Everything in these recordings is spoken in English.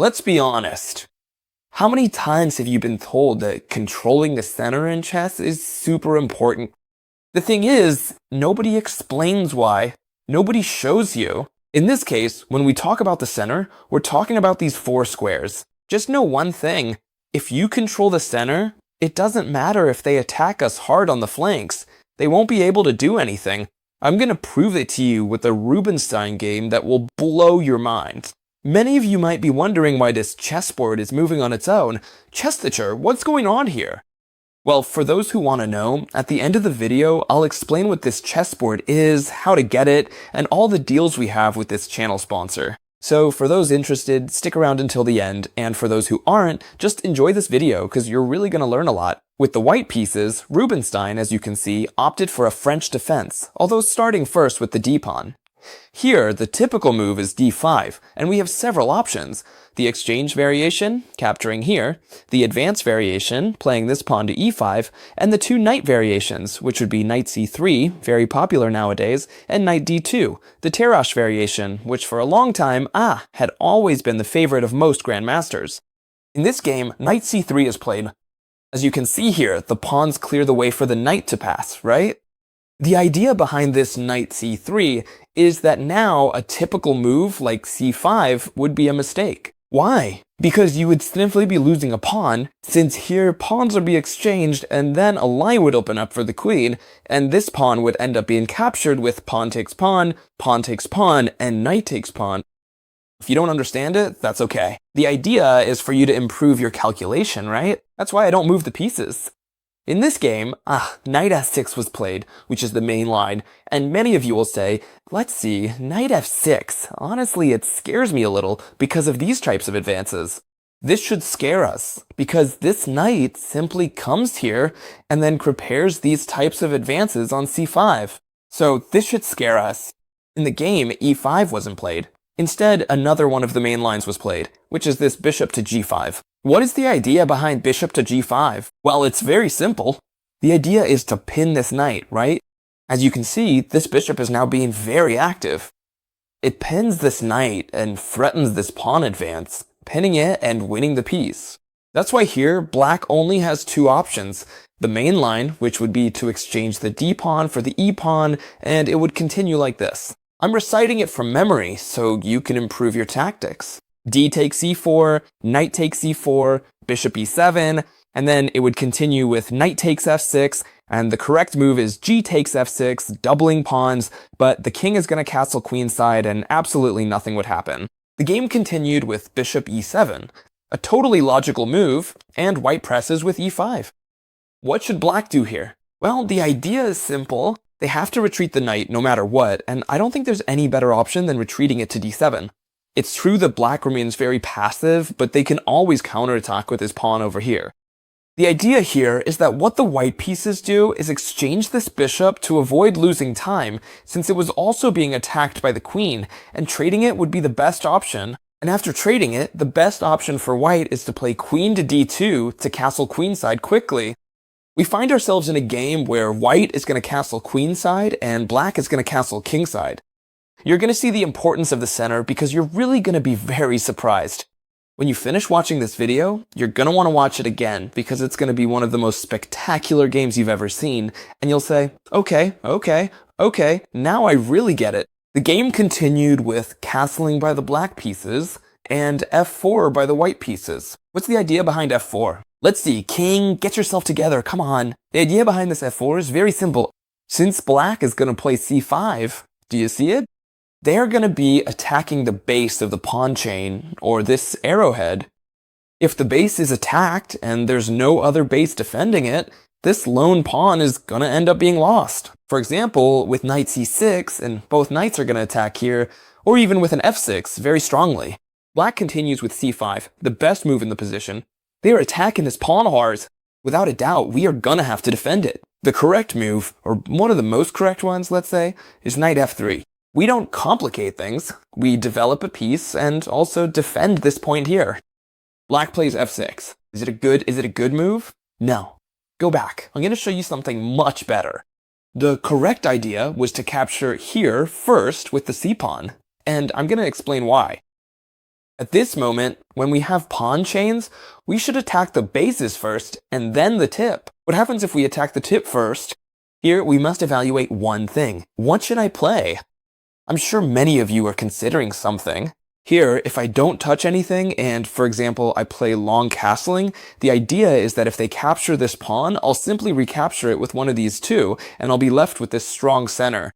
Let's be honest. How many times have you been told that controlling the center in chess is super important? The thing is, nobody explains why. Nobody shows you. In this case, when we talk about the center, we're talking about these four squares. Just know one thing. If you control the center, it doesn't matter if they attack us hard on the flanks. They won't be able to do anything. I'm going to prove it to you with a Rubinstein game that will blow your mind. Many of you might be wondering why this chessboard is moving on its own. Chess-teacher, what's going on here? Well, for those who want to know, at the end of the video, I'll explain what this chessboard is, how to get it, and all the deals we have with this channel sponsor. So for those interested, stick around until the end, and for those who aren't, just enjoy this video because you're really going to learn a lot. With the white pieces, Rubinstein, as you can see, opted for a French defense, although starting first with the d-pawn. Here, the typical move is d5, and we have several options. The exchange variation, capturing here, the advance variation, playing this pawn to e5, and the two knight variations, which would be knight c3, very popular nowadays, and knight d2, the Tarrasch variation, which for a long time, had always been the favorite of most grandmasters. In this game, knight c3 is played. As you can see here, the pawns clear the way for the knight to pass, right? The idea behind this knight c3 is that now a typical move like c5 would be a mistake. Why? Because you would simply be losing a pawn, since here pawns would be exchanged and then a line would open up for the queen, and this pawn would end up being captured with pawn takes pawn, and knight takes pawn. If you don't understand it, that's okay. The idea is for you to improve your calculation, right? That's why I don't move the pieces. In this game, knight s6 was played, which is the main line, and many of you will say, let's see, knight f6. Honestly, it scares me a little because of these types of advances. This should scare us, because this knight simply comes here and then prepares these types of advances on c5. So this should scare us. In the game, e5 wasn't played. Instead, another one of the main lines was played, which is this bishop to g5. What is the idea behind bishop to g5? Well, it's very simple. The idea is to pin this knight, right? As you can see, this bishop is now being very active. It pins this knight and threatens this pawn advance, pinning it and winning the piece. That's why here, black only has two options. The main line, which would be to exchange the d-pawn for the e-pawn, and it would continue like this. I'm reciting it from memory, so you can improve your tactics. D takes e4, knight takes e4, bishop e7, and then it would continue with knight takes f6, and the correct move is g takes f6, doubling pawns, but the king is going to castle queenside and absolutely nothing would happen. The game continued with bishop e7, a totally logical move, and white presses with e5. What should black do here? Well, the idea is simple. They have to retreat the knight no matter what, and I don't think there's any better option than retreating it to d7. It's true that black remains very passive, but they can always counterattack with his pawn over here. The idea here is that what the white pieces do is exchange this bishop to avoid losing time, since it was also being attacked by the queen, and trading it would be the best option. And after trading it, the best option for white is to play queen to d2 to castle queenside quickly. We find ourselves in a game where white is going to castle queenside and black is going to castle kingside. You're going to see the importance of the center because you're really going to be very surprised. When you finish watching this video, you're going to want to watch it again because it's going to be one of the most spectacular games you've ever seen, and you'll say, okay, now I really get it. The game continued with castling by the black pieces and f4 by the white pieces. What's the idea behind f4? Let's see, king, get yourself together, come on. The idea behind this f4 is very simple. Since black is going to play c5, do you see it? They're going to be attacking the base of the pawn chain, or this arrowhead. If the base is attacked and there's no other base defending it, this lone pawn is going to end up being lost. For example, with knight c6, and both knights are going to attack here, or even with an f6 very strongly. Black continues with c5, the best move in the position. They are attacking this pawn of ours. Without a doubt, we are going to have to defend it. The correct move, or one of the most correct ones, let's say, is knight f3. We don't complicate things. We develop a piece and also defend this point here. Black plays f6. Is it a good move? No. Go back. I'm going to show you something much better. The correct idea was to capture here first with the c-pawn, and I'm going to explain why. At this moment, when we have pawn chains, we should attack the bases first and then the tip. What happens if we attack the tip first? Here, we must evaluate one thing. What should I play? I'm sure many of you are considering something. Here, if I don't touch anything and, for example, I play long castling, the idea is that if they capture this pawn, I'll simply recapture it with one of these two, and I'll be left with this strong center.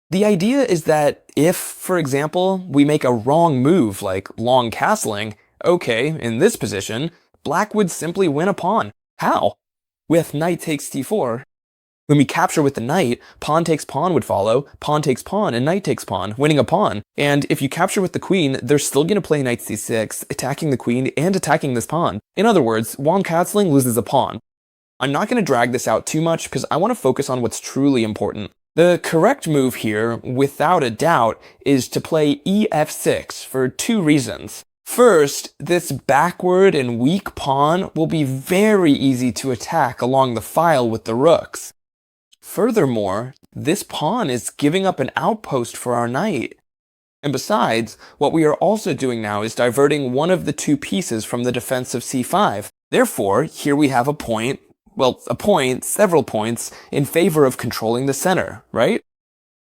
The idea is that if, for example, we make a wrong move like long castling, okay, in this position, black would simply win a pawn. How? With knight takes c4. When we capture with the knight, pawn takes pawn would follow, pawn takes pawn, and knight takes pawn, winning a pawn. And if you capture with the queen, they're still going to play knight c6, attacking the queen and attacking this pawn. In other words, long castling loses a pawn. I'm not going to drag this out too much because I want to focus on what's truly important. The correct move here, without a doubt, is to play ef6 for two reasons. First, this backward and weak pawn will be very easy to attack along the file with the rooks. Furthermore, this pawn is giving up an outpost for our knight. And besides, what we are also doing now is diverting one of the two pieces from the defense of c5. Therefore, here we have several points in favor of controlling the center, right?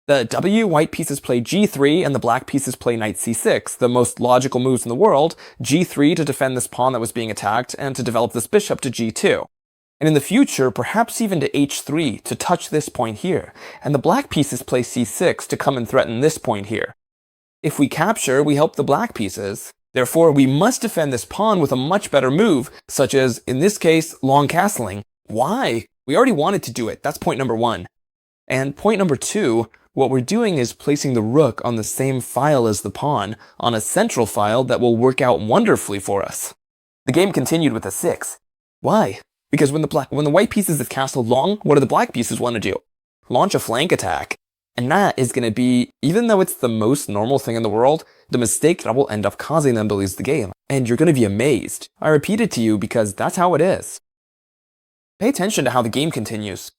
The white pieces play g3 and the black pieces play knight c6, the most logical moves in the world, g3 to defend this pawn that was being attacked and to develop this bishop to g2. And in the future, perhaps even to h3 to touch this point here, and the black pieces play c6 to come and threaten this point here. If we capture, we help the black pieces. Therefore, we must defend this pawn with a much better move, such as, in this case, long castling. Why? We already wanted to do it. That's point number one. And point number two, what we're doing is placing the rook on the same file as the pawn, on a central file that will work out wonderfully for us. The game continued with a 6. Why? Because when the white pieces have castled long, what do the black pieces want to do? Launch a flank attack. And that is going to be, even though it's the most normal thing in the world, the mistake that will end up causing them to lose the game. And you're going to be amazed. I repeat it to you because that's how it is. Pay attention to how the game continues.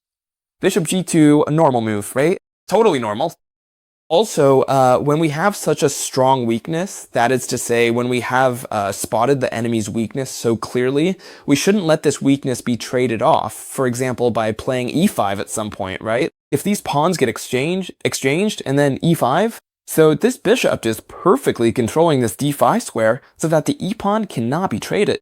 Bishop g2, a normal move, right? Totally normal. Also, when we have such a strong weakness, that is to say, when we have spotted the enemy's weakness so clearly, we shouldn't let this weakness be traded off, for example, by playing e5 at some point, right? If these pawns get exchanged, and then e5, so this bishop is perfectly controlling this d5 square so that the e-pawn cannot be traded.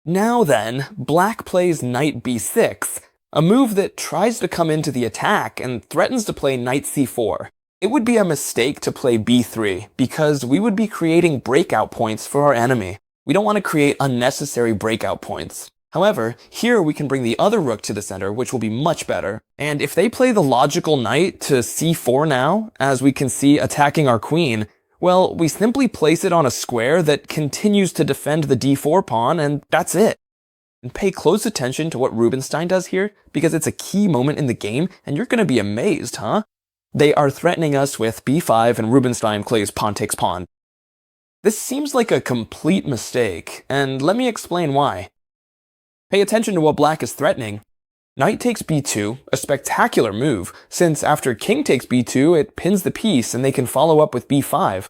Now then, black plays knight b6, a move that tries to come into the attack and threatens to play knight c4. It would be a mistake to play b3 because we would be creating breakout points for our enemy. We don't want to create unnecessary breakout points. However, here we can bring the other rook to the center, which will be much better. And if they play the logical knight to c4 now, as we can see attacking our queen, well, we simply place it on a square that continues to defend the d4 pawn, and that's it. And pay close attention to what Rubinstein does here, because it's a key moment in the game, and you're going to be amazed, huh? They are threatening us with b5 and Rubinstein plays pawn takes pawn. This seems like a complete mistake, and let me explain why. Pay attention to what black is threatening. Knight takes b2, a spectacular move, since after king takes b2, it pins the piece and they can follow up with b5.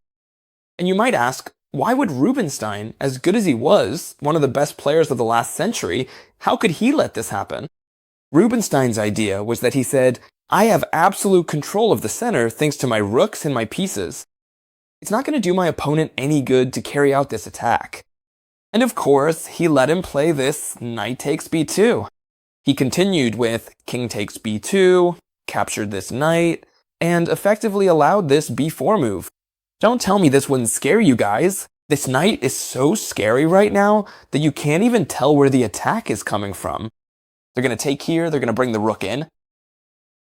And you might ask, why would Rubinstein, as good as he was, one of the best players of the last century, how could he let this happen? Rubinstein's idea was that he said, I have absolute control of the center thanks to my rooks and my pieces. It's not going to do my opponent any good to carry out this attack. And of course, he let him play this knight takes b2. He continued with king takes b2, captured this knight, and effectively allowed this b4 move. Don't tell me this wouldn't scare you guys. This knight is so scary right now that you can't even tell where the attack is coming from. They're going to take here, they're going to bring the rook in.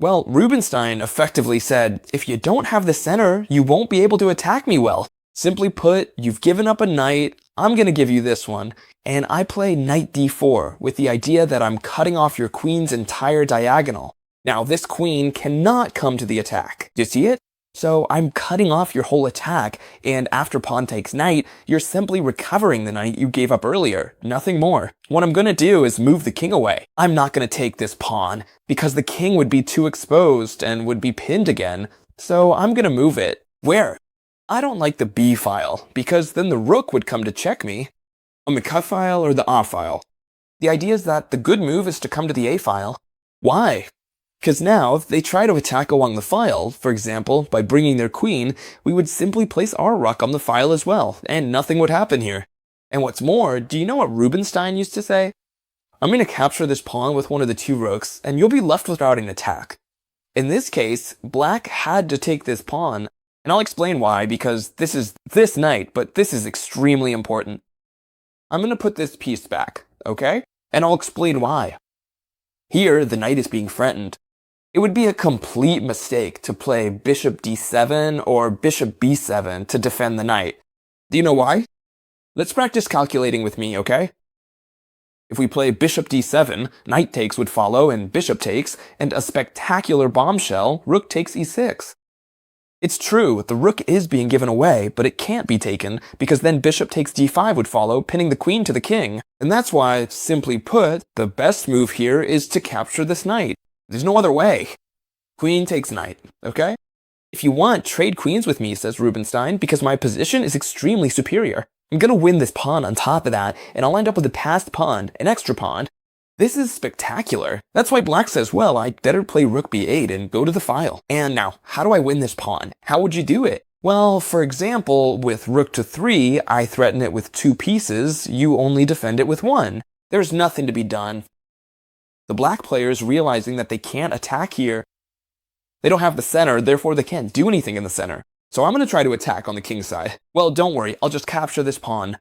Well, Rubinstein effectively said, if you don't have the center, you won't be able to attack me well. Simply put, you've given up a knight, I'm going to give you this one, and I play knight d4 with the idea that I'm cutting off your queen's entire diagonal. Now, this queen cannot come to the attack. Do you see it? So I'm cutting off your whole attack, and after pawn takes knight, you're simply recovering the knight you gave up earlier, nothing more. What I'm going to do is move the king away. I'm not going to take this pawn, because the king would be too exposed and would be pinned again, so I'm going to move it. Where? I don't like the B file, because then the rook would come to check me on the cut file or the A file. The idea is that the good move is to come to the A file. Why? Because now, if they try to attack along the file, for example, by bringing their queen, we would simply place our rook on the file as well, and nothing would happen here. And what's more, do you know what Rubinstein used to say? I'm going to capture this pawn with one of the two rooks, and you'll be left without an attack. In this case, black had to take this pawn, and I'll explain why, because this is this knight, but this is extremely important. I'm going to put this piece back, okay? And I'll explain why. Here, the knight is being threatened. It would be a complete mistake to play bishop d7 or bishop b7 to defend the knight. Do you know why? Let's practice calculating with me, okay? If we play bishop d7, knight takes would follow and bishop takes, and a spectacular bombshell, rook takes e6. It's true, the rook is being given away, but it can't be taken, because then bishop takes d5 would follow, pinning the queen to the king. And that's why, simply put, the best move here is to capture this knight. There's no other way. Queen takes knight, okay? If you want, trade queens with me, says Rubinstein, because my position is extremely superior. I'm gonna win this pawn on top of that, and I'll end up with a passed pawn, an extra pawn. This is spectacular. That's why black says, well, I'd better play rook b8 and go to the file. And now, how do I win this pawn? How would you do it? Well, for example, with rook to 3, I threaten it with 2 pieces, you only defend it with 1. There's nothing to be done. The black players realizing that they can't attack here. They don't have the center, therefore they can't do anything in the center. So I'm going to try to attack on the king side. Well, don't worry, I'll just capture this pawn.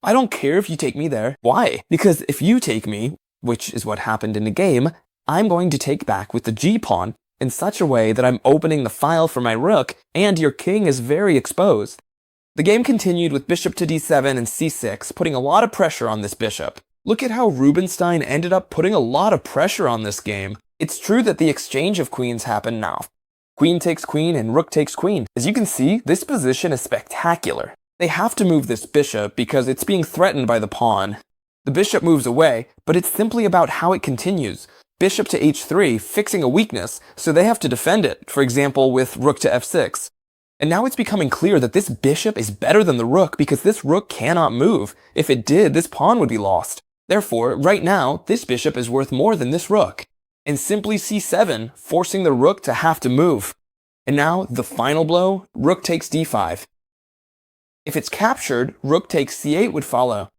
I don't care if you take me there. Why? Because if you take me, which is what happened in the game, I'm going to take back with the g-pawn in such a way that I'm opening the file for my rook, and your king is very exposed. The game continued with bishop to d7 and c6, putting a lot of pressure on this bishop. Look at how Rubinstein ended up putting a lot of pressure on this game. It's true that the exchange of queens happened now. Queen takes queen and rook takes queen. As you can see, this position is spectacular. They have to move this bishop because it's being threatened by the pawn. The bishop moves away, but it's simply about how it continues. Bishop to h3, fixing a weakness, so they have to defend it, for example with rook to f6. And now it's becoming clear that this bishop is better than the rook because this rook cannot move. If it did, this pawn would be lost. Therefore, right now, this bishop is worth more than this rook. And simply c7, forcing the rook to have to move. And now, the final blow, rook takes d5. If it's captured, rook takes c8 would follow.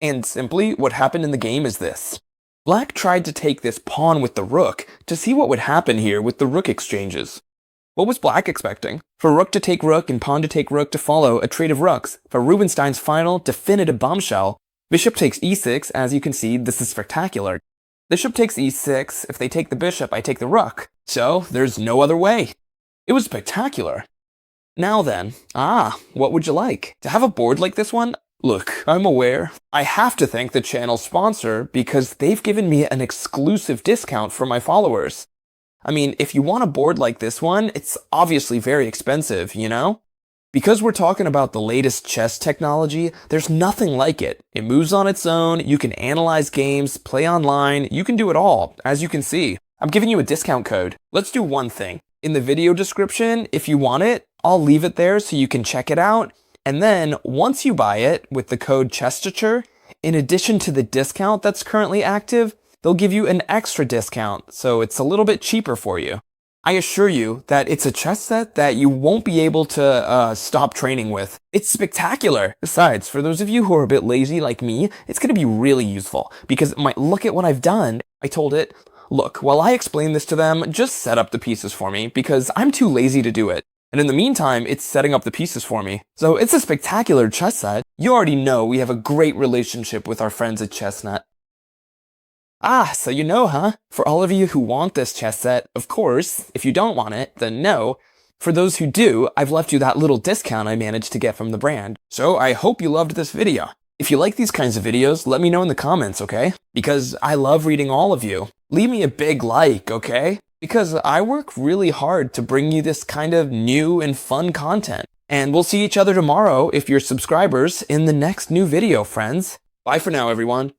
And simply, what happened in the game is this. Black tried to take this pawn with the rook to see what would happen here with the rook exchanges. What was black expecting? For rook to take rook and pawn to take rook to follow a trade of rooks. For Rubinstein's final, definitive bombshell, bishop takes e6, as you can see, this is spectacular. Bishop takes e6, if they take the bishop, I take the rook. So, there's no other way. It was spectacular. Now then, what would you like? To have a board like this one? Look, I'm aware. I have to thank the channel's sponsor because they've given me an exclusive discount for my followers. I mean, if you want a board like this one, it's obviously very expensive, you know? Because we're talking about the latest chess technology, there's nothing like it. It moves on its own, you can analyze games, play online, you can do it all, as you can see. I'm giving you a discount code. Let's do one thing. In the video description, if you want it, I'll leave it there so you can check it out. And then, once you buy it with the code CHESSTEACHER, in addition to the discount that's currently active, they'll give you an extra discount, so it's a little bit cheaper for you. I assure you that it's a chess set that you won't be able to stop training with. It's spectacular. Besides, for those of you who are a bit lazy like me, it's going to be really useful, because it might look at what I've done. I told it, look, while I explain this to them, just set up the pieces for me, because I'm too lazy to do it. And in the meantime, it's setting up the pieces for me. So it's a spectacular chess set. You already know we have a great relationship with our friends at Chessnet. So you know, huh? For all of you who want this chess set, of course. If you don't want it, then no. For those who do, I've left you that little discount I managed to get from the brand. So I hope you loved this video. If you like these kinds of videos, let me know in the comments, okay? Because I love reading all of you. Leave me a big like, okay? Because I work really hard to bring you this kind of new and fun content. And we'll see each other tomorrow, if you're subscribers, in the next new video, friends. Bye for now, everyone.